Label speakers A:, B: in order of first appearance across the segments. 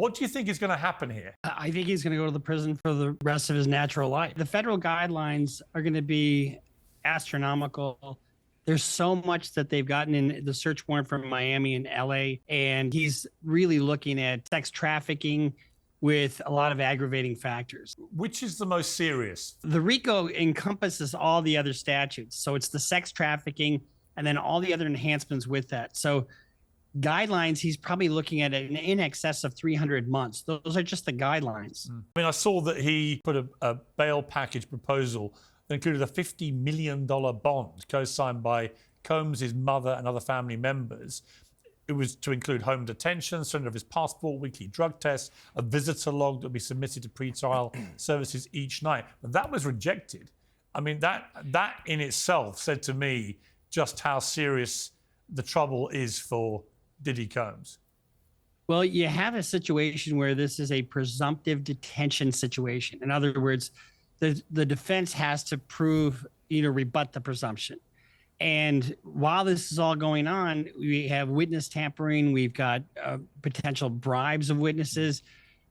A: What do you think is going to happen here?
B: I think he's going to go to the prison for the rest of his natural life. The federal guidelines are going to be astronomical. There's so much that they've gotten in the search warrant from Miami and LA, and he's really looking at sex trafficking with a lot of aggravating factors.
A: Which is the most serious?
B: The RICO encompasses all the other statutes. So it's the sex trafficking and then all the other enhancements with that. So guidelines, he's probably looking at in excess of 300 months. Those are just the guidelines.
A: I mean, I saw that he put a bail package proposal that included a $50 million bond co-signed by Combs, his mother, and other family members. It was to include home detention, surrender of his passport, weekly drug tests, a visitor log that would be submitted to pretrial services each night. But that was rejected. I mean, that in itself said to me just how serious the trouble is for Diddy Combs.
B: Well, you have a situation where this is a presumptive detention situation. In other words, the defense has to prove, rebut the presumption. And while this is all going on, we have witness tampering, we've got potential bribes of witnesses,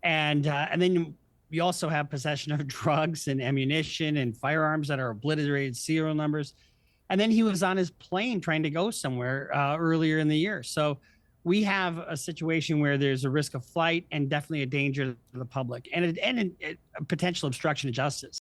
B: and then we also have possession of drugs and ammunition and firearms that are obliterated serial numbers. And then he was on his plane trying to go somewhere earlier in the year. So we have a situation where there's a risk of flight and definitely a danger to the public and a potential obstruction of justice.